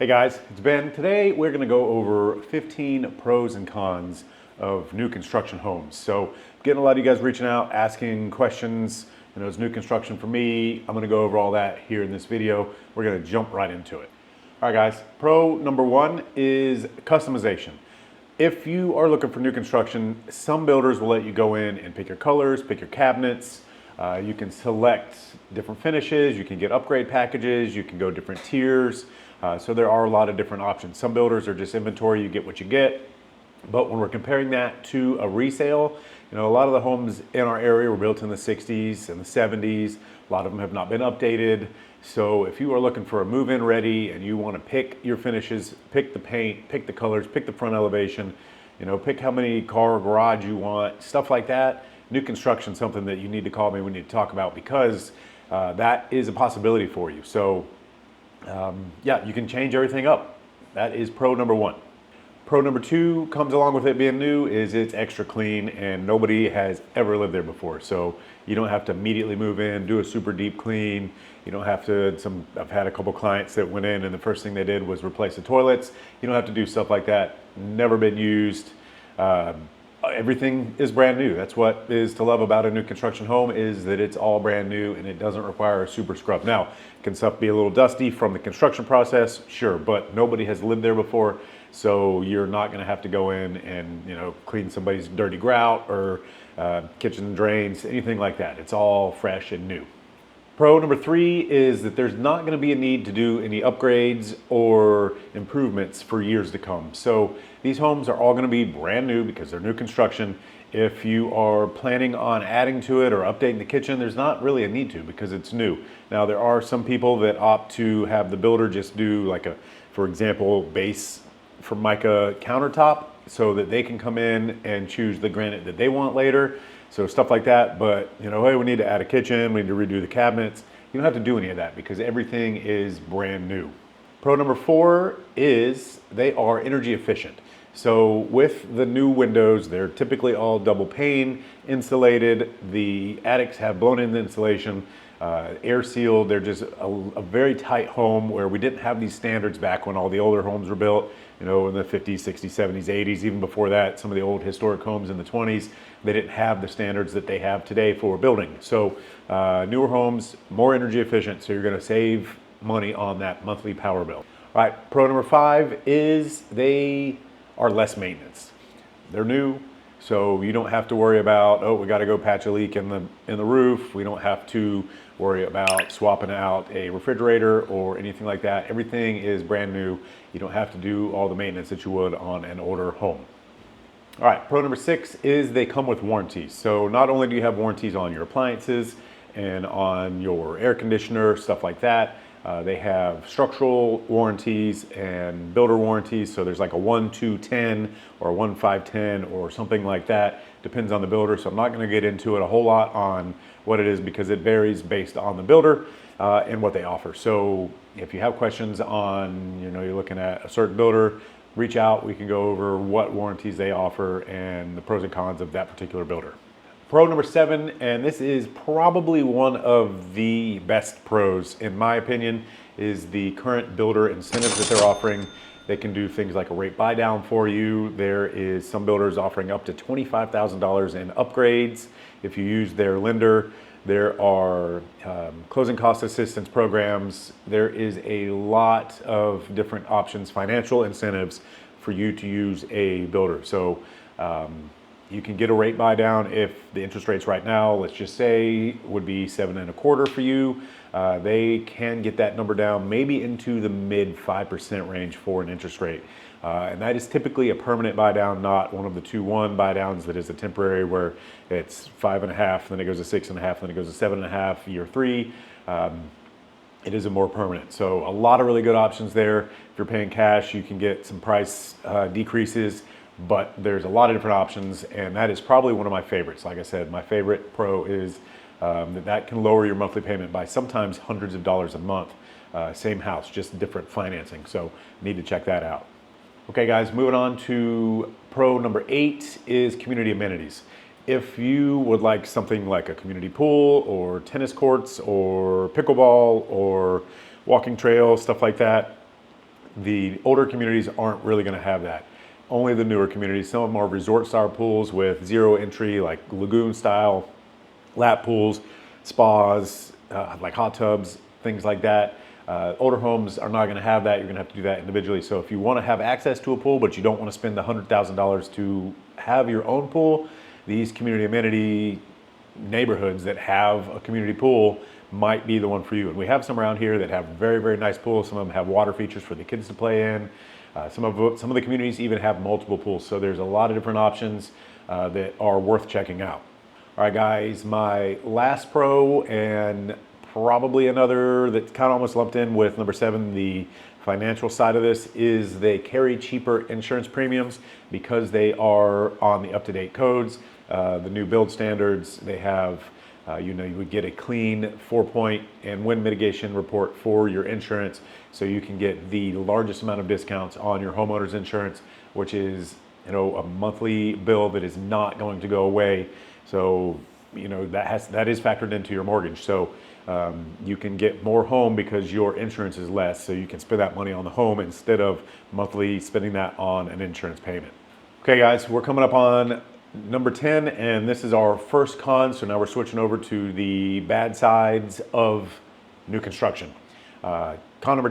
Hey guys, it's Ben. Today we're going to go over 15 pros and cons of new construction homes. So getting a lot of you guys reaching out, asking questions, it's new construction for me. I'm going to go over all that here in this video. We're going to jump right into it. All right guys, pro number one is customization. If you are looking for new construction, some builders will let you go in and pick your colors, pick your cabinets. You can select different finishes, you can get upgrade packages, you can go different tiers. So there are a lot of different options. Some builders are just inventory, you get what you get. But when we're comparing that to a resale, a lot of the homes in our area were built in the 60s and the 70s. A lot of them have not been updated. So if you are looking for a move-in ready and you want to pick your finishes, pick the paint, pick the colors, pick the front elevation, pick how many car or garage you want, stuff like that, new construction is something that you need to call me, we need to talk about, because that is a possibility for you. So yeah, you can change everything up. That is pro number one. Pro number two comes along with it being new is it's extra clean and nobody has ever lived there before. So you don't have to immediately move in, do a super deep clean. You don't have to, I've had a couple clients that went in and the first thing they did was replace the toilets. You don't have to do stuff like that. Never been used. Everything is brand new. That's what is to love about a new construction home, is that it's all brand new and it doesn't require a super scrub. Now, can stuff be a little dusty from the construction process? Sure, but nobody has lived there before, so you're not going to have to go in and clean somebody's dirty grout or kitchen drains, anything like that. It's all fresh and new. Pro number three is that there's not going to be a need to do any upgrades or improvements for years to come. So these homes are all going to be brand new because they're new construction. If you are planning on adding to it or updating the kitchen, there's not really a need to because it's new. Now there are some people that opt to have the builder just do like for example, base Formica countertop so that they can come in and choose the granite that they want later. So stuff like that, but hey, we need to add a kitchen, we need to redo the cabinets. You don't have to do any of that because everything is brand new. Pro number four is they are energy efficient. So with the new windows, they're typically all double pane insulated. The attics have blown in the insulation, air sealed. They're just a very tight home where we didn't have these standards back when all the older homes were built, in the 50s, 60s, 70s, 80s, even before that, some of the old historic homes in the 20s, they didn't have the standards that they have today for building. So newer homes, more energy efficient, so you're gonna save money on that monthly power bill. All right, pro number five is they are less maintenance. They're new, so you don't have to worry about, oh, we gotta go patch a leak in the roof. We don't have to worry about swapping out a refrigerator or anything like that. Everything is brand new. You don't have to do all the maintenance that you would on an older home. All right, pro number six is they come with warranties. So not only do you have warranties on your appliances and on your air conditioner, stuff like that, they have structural warranties and builder warranties. So there's like a 1, 2, 10 or a 1, 5, 10 or something like that. Depends on the builder. So I'm not going to get into it a whole lot on what it is because it varies based on the builder and what they offer. So if you have questions on, you're looking at a certain builder, reach out. We can go over what warranties they offer and the pros and cons of that particular builder. Pro number seven, and this is probably one of the best pros in my opinion, is the current builder incentives that they're offering. They can do things like a rate buy down for you. There is some builders offering up to $25,000 in upgrades if you use their lender. There are closing cost assistance programs. There is a lot of different options, financial incentives for you to use a builder. So you can get a rate buy down if the interest rates right now, let's just say, would be 7.25% for you. They can get that number down maybe into the mid 5% range for an interest rate. And that is typically a permanent buy down, not one of the 2-1 buy downs that is a temporary where it's 5.5, then it goes to 6.5, then it goes to 7.5 year 3. It is a more permanent. So a lot of really good options there. If you're paying cash, you can get some price decreases, but there's a lot of different options, and that is probably one of my favorites. Like I said, my favorite pro is that can lower your monthly payment by sometimes hundreds of dollars a month. Same house, just different financing. So need to check that out. Okay guys, moving on to pro number 8 is community amenities. If you would like something like a community pool or tennis courts or pickleball or walking trail, stuff like that, The older communities aren't really going to have that. Only the newer communities. Some of them are resort style pools with zero entry, like lagoon style, lap pools, spas, like hot tubs, things like that. Older homes are not going to have that. You're going to have to do that individually. So if you want to have access to a pool, but you don't want to spend the $100,000 to have your own pool, these community amenity neighborhoods that have a community pool might be the one for you. And we have some around here that have very, very nice pools. Some of them have water features for the kids to play in. Some of the communities even have multiple pools. So there's a lot of different options that are worth checking out. All right, guys, my last pro, and probably another that's kind of almost lumped in with number 7, the financial side of this, is they carry cheaper insurance premiums because they are on the up-to-date codes, the new build standards. They have, you would get a clean 4-point and wind mitigation report for your insurance, so you can get the largest amount of discounts on your homeowner's insurance, which is, a monthly bill that is not going to go away. So, that is factored into your mortgage. So you can get more home because your insurance is less. So you can spend that money on the home instead of monthly spending that on an insurance payment. Okay, guys, we're coming up on number 10, and this is our first con. So now we're switching over to the bad sides of new construction. Con number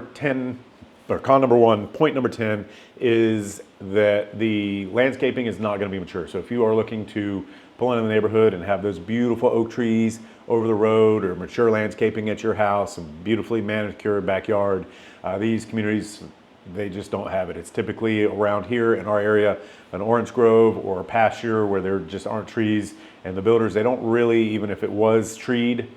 1, point number 10, is that the landscaping is not going to be mature. So if you are looking to pull into the neighborhood and have those beautiful oak trees over the road, or mature landscaping at your house, a beautifully manicured backyard, these communities, they just don't have it. It's typically around here in our area, an orange grove or a pasture where there just aren't trees. And the builders, they don't really, even if it was treed,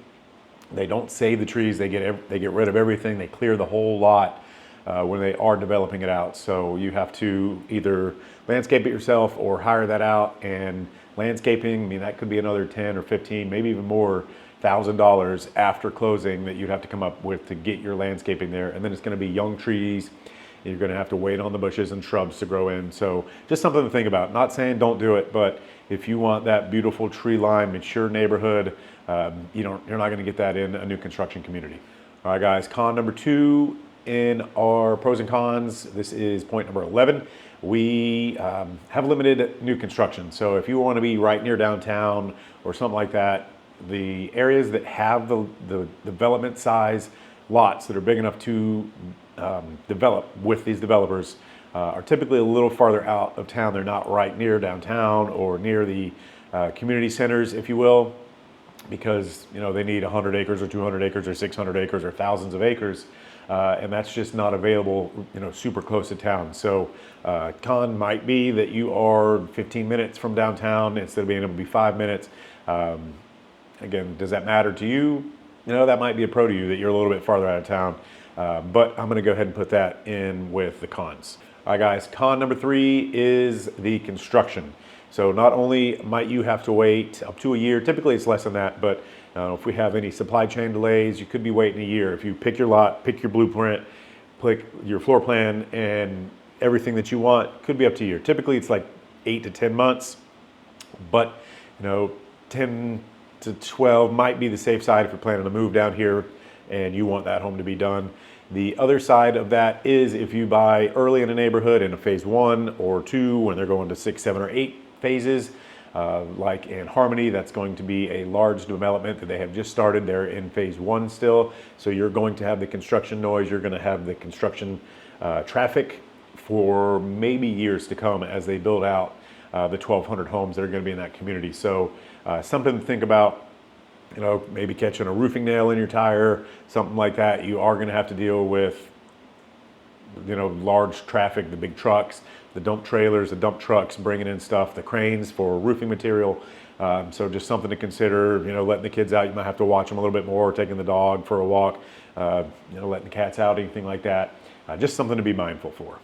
they don't save the trees. They get rid of everything. They clear the whole lot when they are developing it out. So you have to either landscape it yourself or hire that out. And landscaping, that could be another 10 or 15, maybe even more, $1,000 after closing that you'd have to come up with to get your landscaping there. And then it's going to be young trees. You're going to have to wait on the bushes and shrubs to grow in. So just something to think about. Not saying don't do it, but if you want that beautiful tree-lined, mature neighborhood, you're not going to get that in a new construction community. All right, guys, con number 2 in our pros and cons. This is point number 11. We have limited new construction. So if you want to be right near downtown or something like that, the areas that have the development size lots that are big enough to develop with these developers are typically a little farther out of town. They're not right near downtown or near the community centers, if you will, because they need 100 acres or 200 acres or 600 acres or thousands of acres, and that's just not available super close to town. So con might be that you are 15 minutes from downtown instead of being able to be 5 minutes. Again, does that matter to you? That might be a pro to you that you're a little bit farther out of town, but I'm going to go ahead and put that in with the cons. All right, guys, con number 3 is the construction. So not only might you have to wait up to a year, typically it's less than that, but if we have any supply chain delays, you could be waiting a year. If you pick your lot, pick your blueprint, pick your floor plan, and everything that you want, could be up to a year. Typically it's like 8 to 10 months, but 10 to 12 might be the safe side if you're planning to move down here and you want that home to be done. The other side of that is if you buy early in a neighborhood in a phase 1 or 2, when they're going to 6, 7, or 8 phases, like in Harmony, that's going to be a large development that they have just started. They're in phase 1 still, so you're going to have the construction noise, you're going to have the construction traffic for maybe years to come as they build out the 1,200 homes that are going to be in that community. So something to think about, maybe catching a roofing nail in your tire, something like that. You are going to have to deal with, large traffic, the big trucks, the dump trailers, the dump trucks bringing in stuff, the cranes for roofing material. So just something to consider, letting the kids out. You might have to watch them a little bit more, taking the dog for a walk, letting the cats out, anything like that. Just something to be mindful for.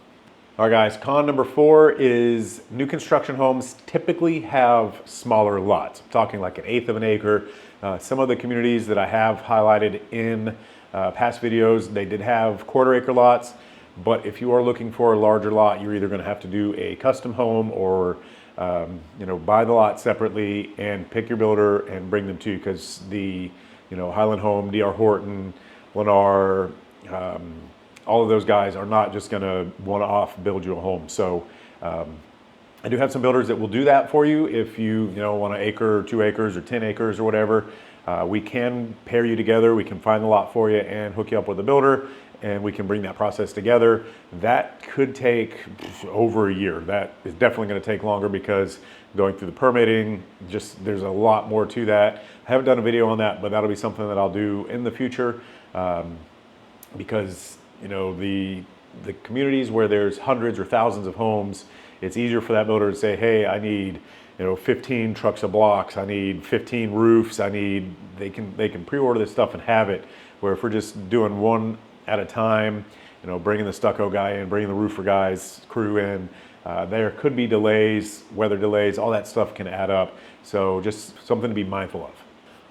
All right, guys, con number 4 is new construction homes typically have smaller lots. I'm talking like 1/8 of an acre. Some of the communities that I have highlighted in past videos, they did have 1/4 acre lots. But if you are looking for a larger lot, you're either going to have to do a custom home or buy the lot separately and pick your builder and bring them to you, because the Highland Home, D.R. Horton, Lennar, all of those guys are not just going to one-off build you a home. So I do have some builders that will do that for you if you want an acre or 2 acres or 10 acres or whatever. We can pair you together. We can find the lot for you and hook you up with a builder, and we can bring that process together. That could take over a year. That is definitely going to take longer because going through the permitting, there's a lot more to that. I haven't done a video on that, but that'll be something that I'll do in the future because the communities where there's hundreds or thousands of homes, it's easier for that builder to say, hey, I need 15 trucks of blocks, I need 15 roofs, they can pre-order this stuff and have it. Where if we're just doing one at a time, bringing the stucco guy in, bringing the roofer guys crew in, there could be delays, weather delays, all that stuff can add up. So just something to be mindful of.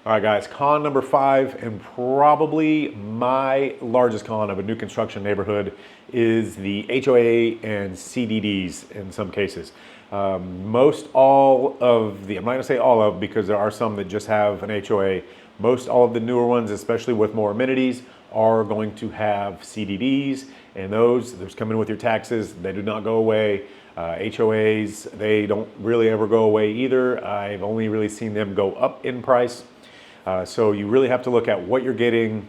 All right, guys, con number 5, and probably my largest con of a new construction neighborhood, is the HOA and CDDs in some cases. Most all of the, I'm not gonna say all of, because there are some that just have an HOA, most all of the newer ones, especially with more amenities, are going to have CDDs, and those come in with your taxes. They do not go away. HOAs, they don't really ever go away either. I've only really seen them go up in price. So you really have to look at what you're getting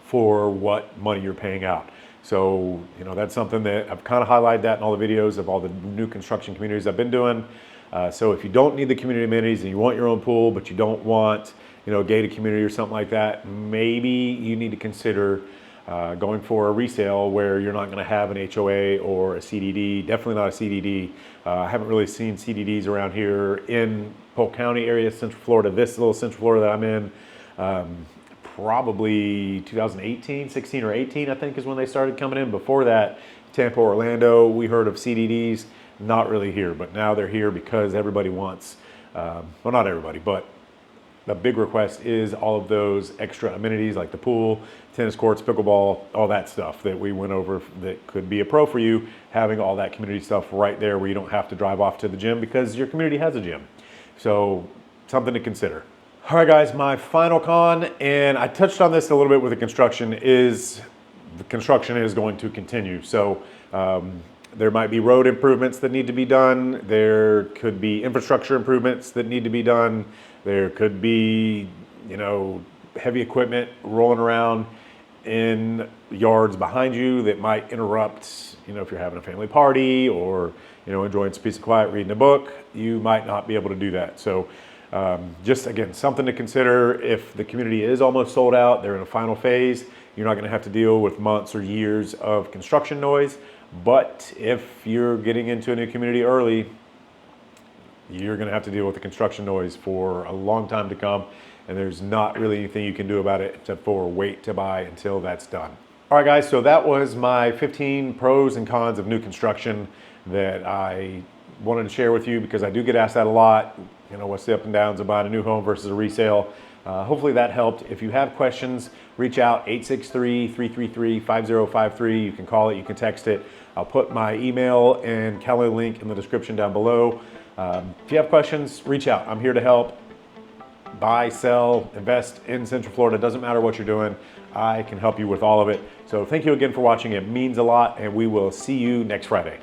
for what money you're paying out. So, that's something that I've kind of highlighted that in all the videos of all the new construction communities I've been doing. So if you don't need the community amenities and you want your own pool, but you don't want, a gated community or something like that, maybe you need to consider going for a resale where you're not going to have an HOA or a CDD. Definitely not a CDD. I haven't really seen CDDs around here in Polk County area, Central Florida. This little Central Florida that I'm in, probably 2018, 16 or 18, I think is when they started coming in. Before that, Tampa, Orlando, we heard of CDDs, not really here, but now they're here because everybody wants, well, not everybody, but the big request is all of those extra amenities like the pool, tennis courts, pickleball, all that stuff that we went over that could be a pro for you, having all that community stuff right there where you don't have to drive off to the gym because your community has a gym. So something to consider. All right, guys, my final con, and I touched on this a little bit with the construction, is the construction is going to continue. So there might be road improvements that need to be done. There could be infrastructure improvements that need to be done. There could be, heavy equipment rolling around in yards behind you that might interrupt, if you're having a family party or, enjoying some peace and quiet, reading a book, you might not be able to do that. So just again, something to consider. If the community is almost sold out, they're in a final phase, you're not gonna have to deal with months or years of construction noise. But if you're getting into a new community early, you're gonna have to deal with the construction noise for a long time to come, and there's not really anything you can do about it except for wait to buy until that's done. All right, guys, so that was my 15 pros and cons of new construction that I wanted to share with you because I do get asked that a lot. What's the up and downs of buying a new home versus a resale? Hopefully that helped. If you have questions, reach out, 863-333-5053. You can call it, you can text it. I'll put my email and calendar link in the description down below. If you have questions, reach out. I'm here to help. Buy, sell, invest in Central Florida. Doesn't matter what you're doing. I can help you with all of it. So thank you again for watching. It means a lot, and we will see you next Friday.